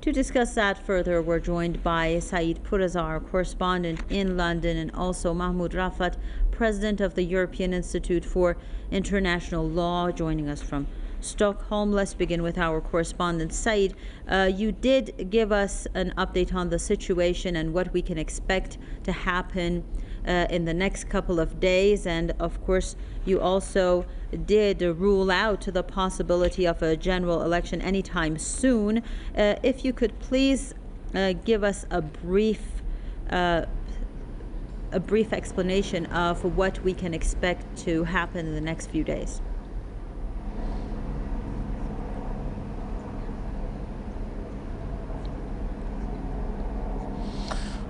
To discuss that further, we're joined by Saeed Purazar, correspondent in London, and also Mahmoud Rafat, president of the European Institute for International Law, joining us from Stockholm. Let's begin with our correspondent. Saeed, you did give us an update on the situation and what we can expect to happen in the next couple of days, and of course you also did rule out the possibility of a general election anytime soon. If you could please give us a brief explanation of what we can expect to happen in the next few days.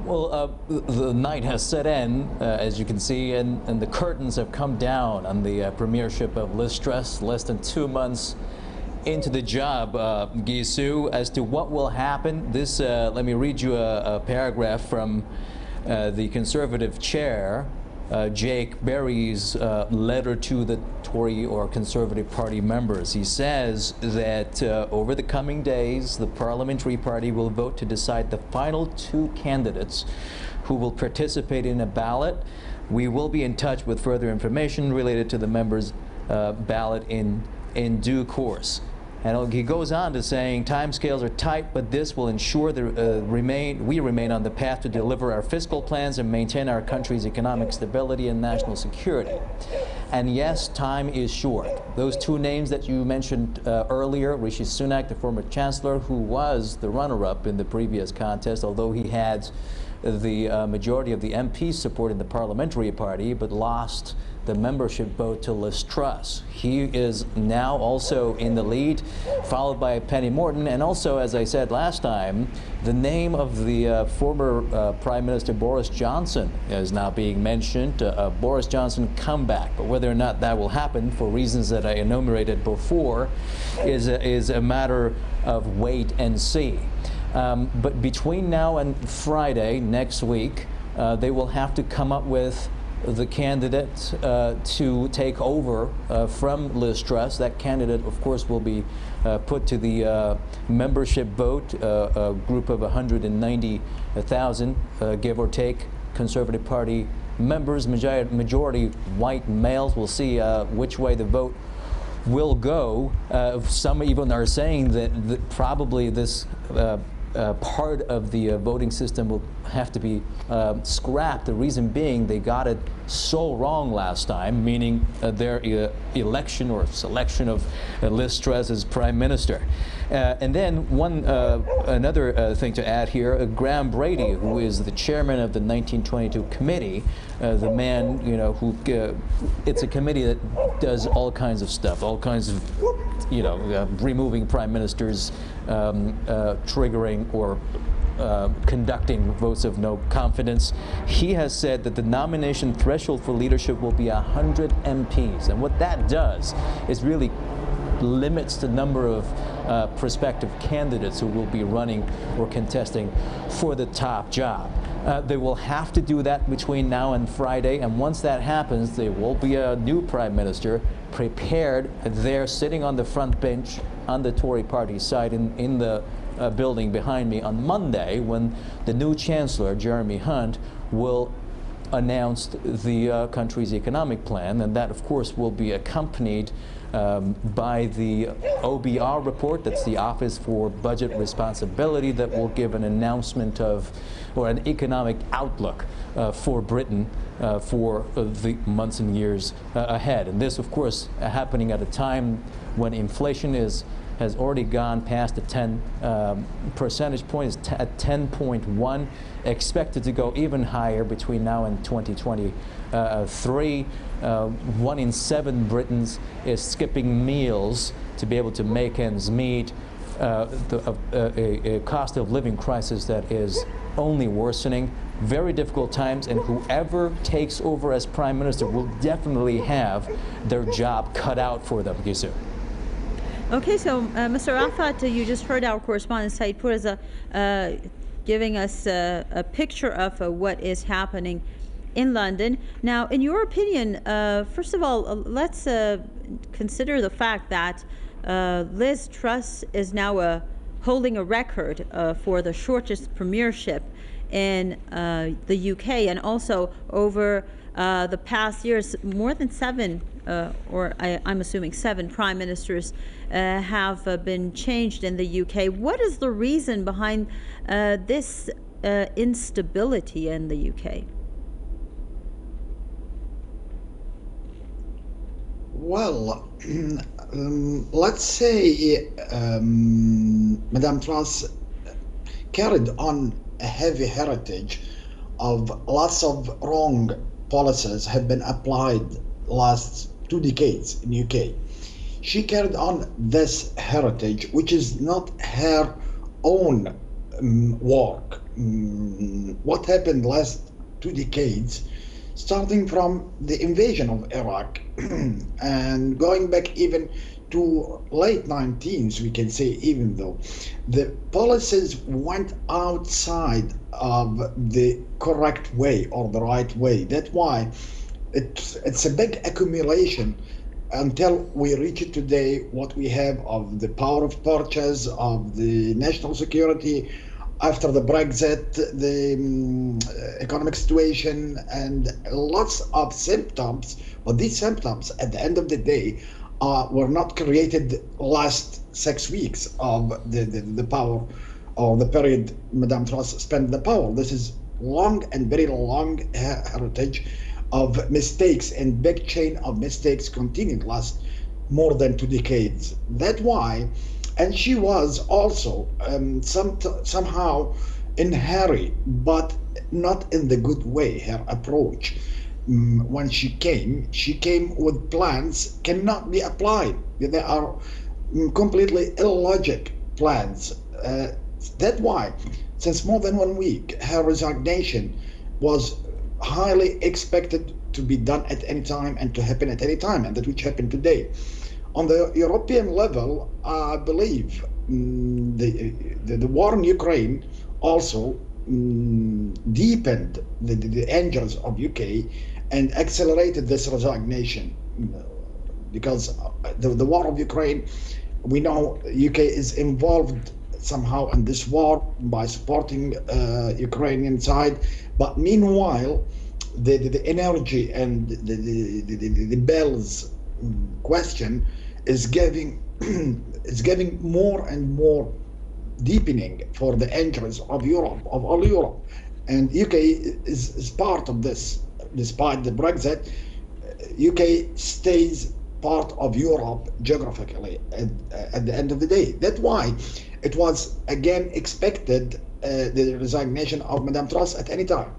Well, the night has set in, as you can see, and the curtains have come down on the premiership of Liz Truss, less than 2 months into the job. Gisu, as to what will happen, let me read you a paragraph from the Conservative chair, Jake Berry's letter to the Tory or Conservative Party members. He says that over the coming days, the Parliamentary Party will vote to decide the final 2 candidates who will participate in a ballot. We will be in touch with further information related to the members' ballot in due course. And he goes on to saying timescales are tight, but this will ensure we remain on the path to deliver our fiscal plans and maintain our country's economic stability and national security. And yes, time is short. Those 2 names that you mentioned earlier, Rishi Sunak, the former chancellor, who was the runner-up in the previous contest, although he had the majority of the MPs support in the Parliamentary Party, but lost the membership vote to Liz Truss. He is now also in the lead, followed by Penny Mordaunt, and also, as I said last time, the name of the former Prime Minister Boris Johnson is now being mentioned. Boris Johnson comeback, but whether or not that will happen, for reasons that I enumerated before, is a matter of wait and see. But between now and Friday next week, they will have to come up with the candidate to take over from Liz Truss. That candidate, of course, will be put to the membership vote, a group of 190,000, give or take, Conservative Party members, majority white males. We'll see which way the vote will go. Some even are saying that probably this part of the voting system will have to be scrapped. The reason being they got it so wrong last time, meaning their election or selection of Liz Truss as Prime Minister. And then another thing to add here, Graham Brady, who is the chairman of the 1922 committee, the man, who it's a committee that does all kinds of stuff, all kinds of, removing prime ministers, triggering or conducting votes of no confidence. He has said that the nomination threshold for leadership will be 100 MPs. And what that does is really limits the number of prospective candidates who will be running or contesting for the top job. They will have to do that between now and Friday, and once that happens, there will be a new Prime Minister prepared there, sitting on the front bench on the Tory party side in the building behind me on Monday, when the new Chancellor, Jeremy Hunt, will announce the country's economic plan, and that, of course, will be accompanied by the OBR report. That's the Office for Budget Responsibility, that will give an announcement of, or an economic outlook for Britain for the months and years ahead. And this, of course, happening at a time when inflation has already gone past the 10 percentage points, at 10.1, expected to go even higher between now and 2023. 1 in 7 Britons is skipping meals to be able to make ends meet. A cost of living crisis that is only worsening. Very difficult times, and whoever takes over as Prime Minister will definitely have their job cut out for them, Gisu. Okay, so Mr. Rafat, you just heard our correspondent Saeed Purazar giving us a picture of what is happening in London. Now, in your opinion, first of all, let's consider the fact that Liz Truss is now a holding a record for the shortest premiership in the UK, and also over the past years, more than seven, I'm assuming 7 prime ministers have been changed in the UK. What is the reason behind this instability in the UK? Well, let's say Madame Truss carried on a heavy heritage of lots of wrong policies have been applied last 2 decades in UK. She carried on this heritage, which is not her own work. What happened last 2 decades, starting from the invasion of Iraq and going back even to late 19s, we can say, even though the policies went outside of the correct way or the right way. That's why it's a big accumulation until we reach it today, what we have of the power of purchase, of the national security, after the Brexit, the economic situation, and lots of symptoms. But these symptoms, at the end of the day, were not created last 6 weeks of the power or the period Madame Truss spent the power. This is long and very long heritage of mistakes, and big chain of mistakes continued last more than 2 decades. That's why. And she was also somehow in hurry, but not in the good way, her approach. When she came with plans cannot be applied. They are completely illogic plans. That's why, since more than 1 week, her resignation was highly expected to be done at any time and to happen at any time, and that which happened today. On the European level, I believe the war in Ukraine also deepened the angers of UK and accelerated this resignation, because the war of Ukraine, we know UK is involved somehow in this war by supporting Ukrainian side, but meanwhile the energy and the bells question is giving more and more deepening for the interests of Europe, of all Europe, and UK is part of this. Despite the Brexit, UK stays part of Europe geographically at the end of the day. That's why it was again expected the resignation of Madame Truss at any time.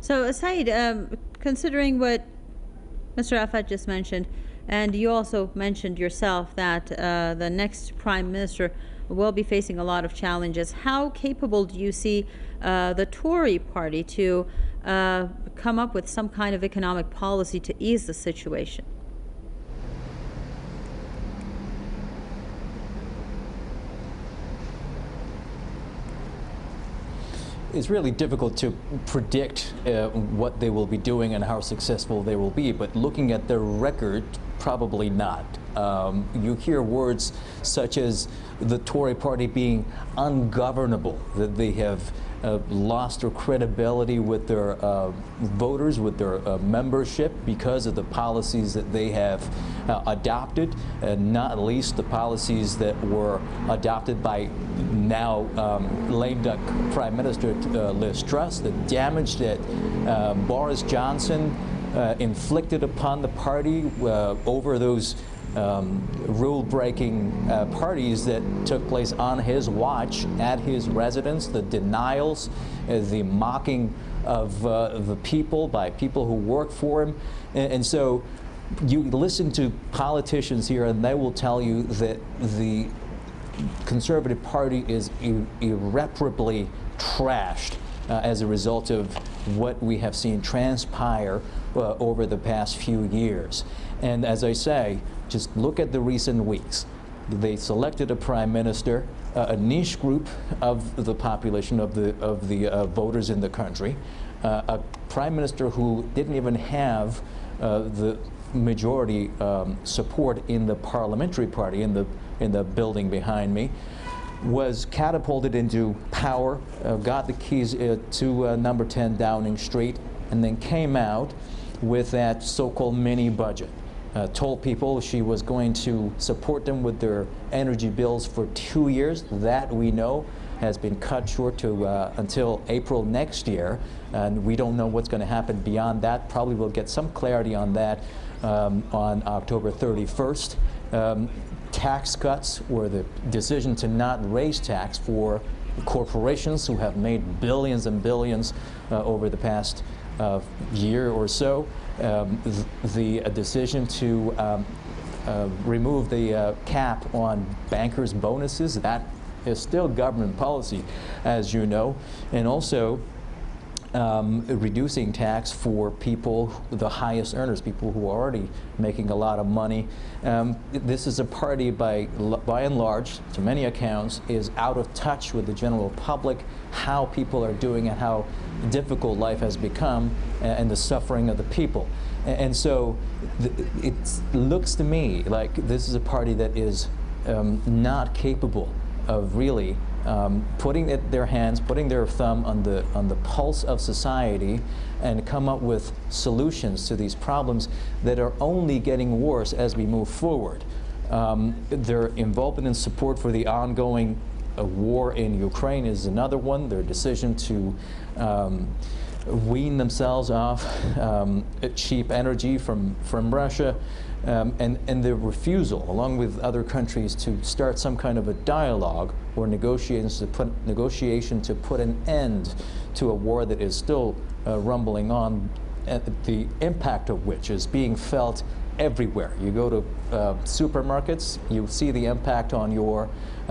So, Said, considering what Mr. Rafat just mentioned, and you also mentioned yourself that the next Prime Minister will be facing a lot of challenges, how capable do you see the Tory party to come up with some kind of economic policy to ease the situation? It's really difficult to predict what they will be doing and how successful they will be, but looking at their record, probably not. You hear words such as the Tory party being ungovernable, that they have lost their credibility with their voters, with their membership, because of the policies that they have adopted, not least the policies that were adopted by now lame duck Prime Minister Liz Truss, the damage that Boris Johnson inflicted upon the party over those rule-breaking parties that took place on his watch at his residence, the denials, the mocking of the people by people who work for him. And so you listen to politicians here and they will tell you that the Conservative Party is irreparably trashed as a result of what we have seen transpire over the past few years. And as I say, just look at the recent weeks. They selected a prime minister, a niche group of the population, of the voters in the country, a prime minister who didn't even have the majority support in the parliamentary party in the building behind me. was catapulted into power, got the keys to number 10 Downing Street, and then came out with that so-called mini budget. Told people she was going to support them with their energy bills for 2 years. That, we know, has been cut short to until April next year, and we don't know what's going to happen beyond that. Probably we'll get some clarity on that on October 31st. Tax cuts, or the decision to not raise tax for corporations who have made billions and billions over the past year or so. The decision to remove the cap on bankers' bonuses, that is still government policy, as you know, and also reducing tax for people, the highest earners, people who are already making a lot of money. This is a party by and large, to many accounts, is out of touch with the general public, how people are doing and how difficult life has become, and the suffering of the people. And so it looks to me like this is a party that is not capable of really putting their hands, putting their thumb on the pulse of society, and come up with solutions to these problems that are only getting worse as we move forward. Their involvement and support for the ongoing war in Ukraine is another one. Their decision to wean themselves off cheap energy from Russia, and the refusal, along with other countries, to start some kind of a dialogue or negotiation to put an end to a war that is still rumbling on, the impact of which is being felt everywhere. You go to supermarkets, you see the impact on your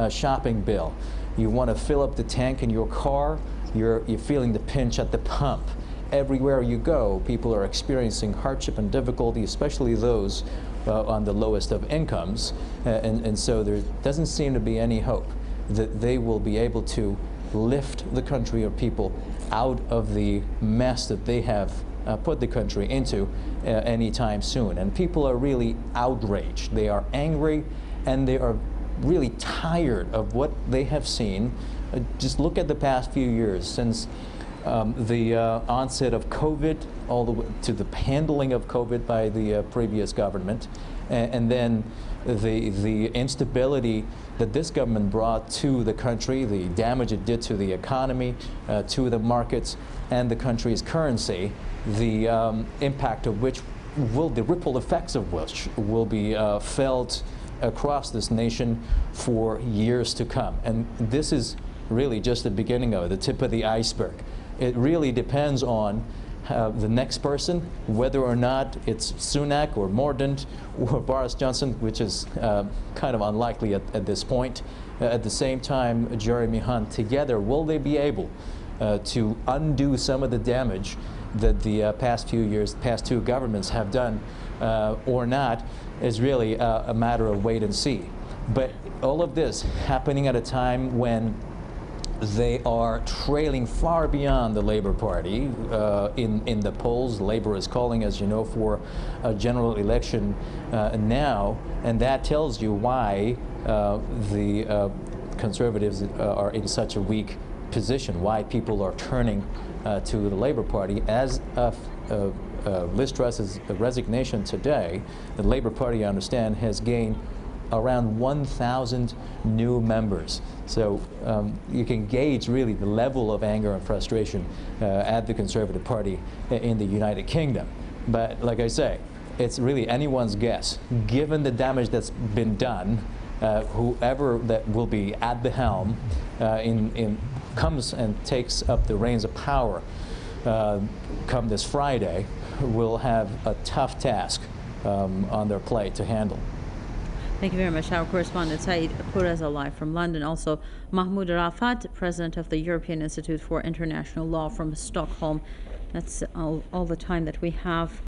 shopping bill. You want to fill up the tank in your car, you're feeling the pinch at the pump. Everywhere you go, people are experiencing hardship and difficulty, especially those on the lowest of incomes. And so there doesn't seem to be any hope that they will be able to lift the country or people out of the mess that they have put the country into anytime soon. And people are really outraged. They are angry, and they are really tired of what they have seen. Just look at the past few years since the onset of COVID, all the way to the handling of COVID by the previous government, and then the instability that this government brought to the country, the damage it did to the economy, to the markets, and the country's currency, the impact of which the ripple effects of which will be felt across this nation for years to come. And this is really just the beginning of it, the tip of the iceberg. It really depends on the next person, whether or not it's Sunak or Mordaunt or Boris Johnson, which is kind of unlikely at this point. At the same time, Jeremy Hunt, together, will they be able to undo some of the damage that the past few years, past two governments have done or not, is really a matter of wait and see. But all of this happening at a time when they are trailing far beyond the Labour Party in the polls. Labour is calling, as you know, for a general election now, and that tells you why the Conservatives are in such a weak position, why people are turning to the Labour Party. As of Liz Truss's resignation today, the Labour Party, I understand, has gained around 1,000 new members. So you can gauge really the level of anger and frustration at the Conservative Party in the United Kingdom. But like I say, it's really anyone's guess. Given the damage that's been done, whoever that will be at the helm comes and takes up the reins of power come this Friday, will have a tough task on their plate to handle. Thank you very much. Our correspondent Saeed Kureza live from London. Also, Mahmoud Rafat, president of the European Institute for International Law from Stockholm. That's all the time that we have.